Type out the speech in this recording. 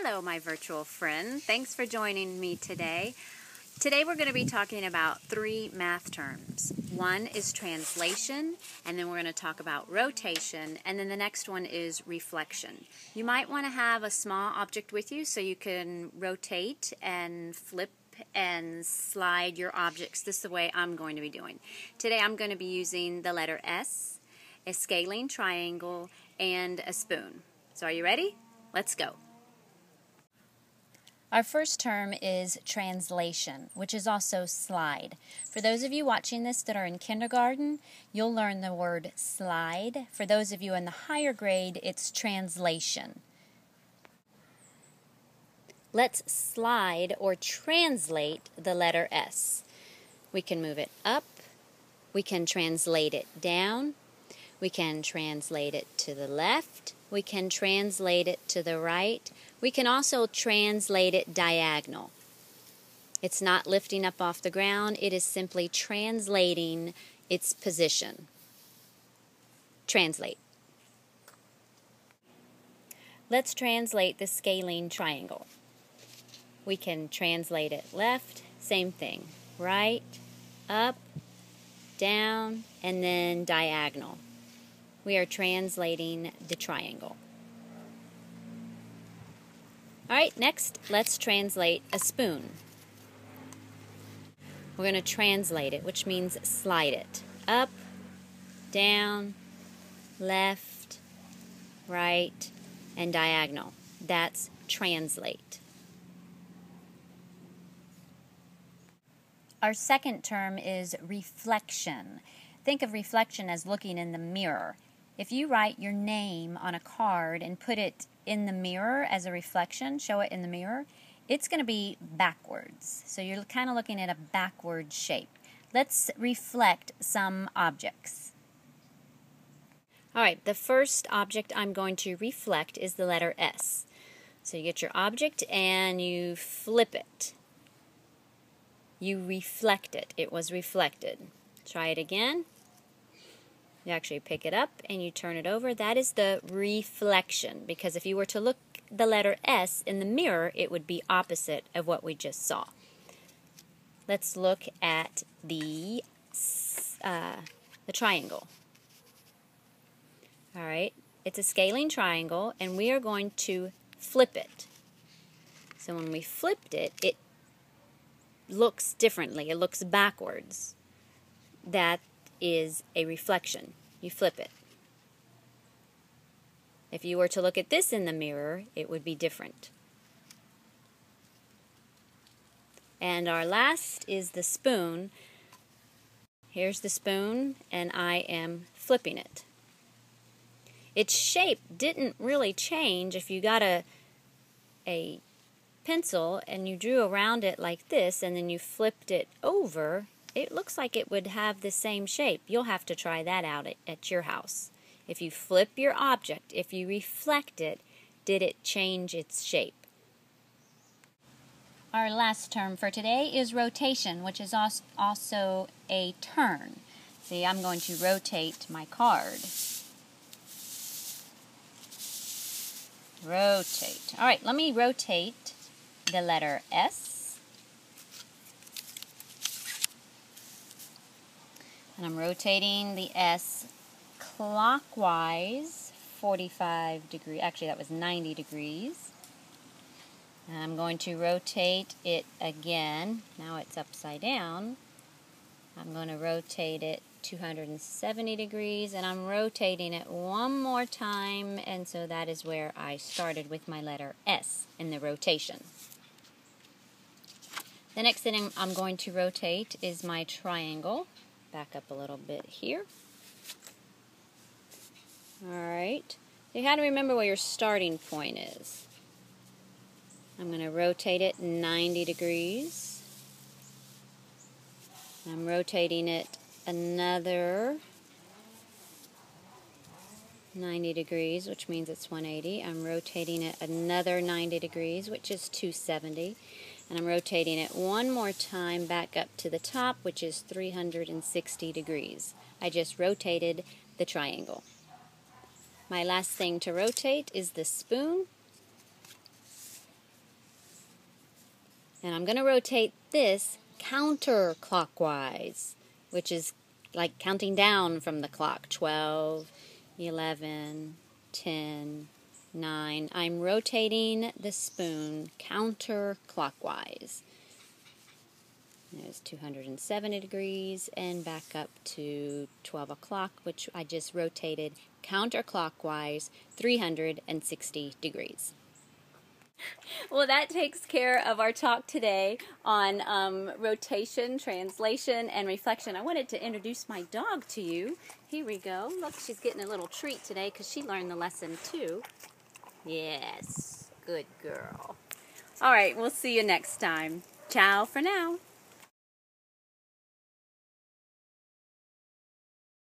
Hello, my virtual friend. Thanks for joining me today. Today we're going to be talking about 3 math terms. One is translation, and then we're going to talk about rotation, and then the next one is reflection. You might want to have a small object with you so you can rotate and flip and slide your objects. This is the way I'm going to be doing. Today I'm going to be using the letter S, a scalene triangle, and a spoon. So are you ready? Let's go. Our first term is translation, which is also slide. For those of you watching this that are in kindergarten, you'll learn the word slide. For those of you in the higher grade, it's translation. Let's slide or translate the letter S. We can move it up, we can translate it down, we can translate it to the left, we can translate it to the right. We can also translate it diagonal. It's not lifting up off the ground, it is simply translating its position. Translate. Let's translate the scalene triangle. We can translate it left, same thing. Right, up, down, and then diagonal. We are translating the triangle. Alright, next, let's translate a spoon. We're going to translate it, which means slide it. Up, down, left, right, and diagonal. That's translate. Our second term is reflection. Think of reflection as looking in the mirror. If you write your name on a card and put it in the mirror as a reflection, show it in the mirror, it's going to be backwards. So you're kind of looking at a backward shape. Let's reflect some objects. All right, the first object I'm going to reflect is the letter S. So you get your object and you flip it. You reflect it. It was reflected. Try it again. You actually pick it up and you turn it over. That is the reflection, because if you were to look the letter S in the mirror, it would be opposite of what we just saw. Let's look at the triangle. All right, it's a scalene triangle, and we are going to flip it. So when we flipped it, it looks differently. It looks backwards. That is a reflection. You flip it. If you were to look at this in the mirror, it would be different. And our last is the spoon. Here's the spoon, and I am flipping it. Its shape didn't really change. If you got a pencil and you drew around it like this and then you flipped it over, it looks like it would have the same shape. You'll have to try that out at your house. If you flip your object, if you reflect it, did it change its shape? Our last term for today is rotation, which is also a turn. See, I'm going to rotate my card. Rotate. All right, let me rotate the letter S. And I'm rotating the S clockwise, 45 degrees. Actually, that was 90 degrees. And I'm going to rotate it again. Now it's upside down. I'm going to rotate it 270 degrees, and I'm rotating it one more time, and so that is where I started with my letter S in the rotation. The next thing I'm going to rotate is my triangle. Back up a little bit here. Alright, you have to remember where your starting point is. I'm going to rotate it 90 degrees. I'm rotating it another 90 degrees, which means it's 180. I'm rotating it another 90 degrees, which is 270. And I'm rotating it one more time back up to the top, which is 360 degrees. I just rotated the triangle. My last thing to rotate is the spoon. And I'm going to rotate this counterclockwise, which is like counting down from the clock. 12, 11, 10, 9. I'm rotating the spoon counterclockwise. There's 270 degrees and back up to 12 o'clock, which I just rotated counterclockwise 360 degrees. Well, that takes care of our talk today on rotation, translation, and reflection. I wanted to introduce my dog to you. Here we go. Look, she's getting a little treat today because she learned the lesson too. Yes, good girl. All right, we'll see you next time. Ciao for now.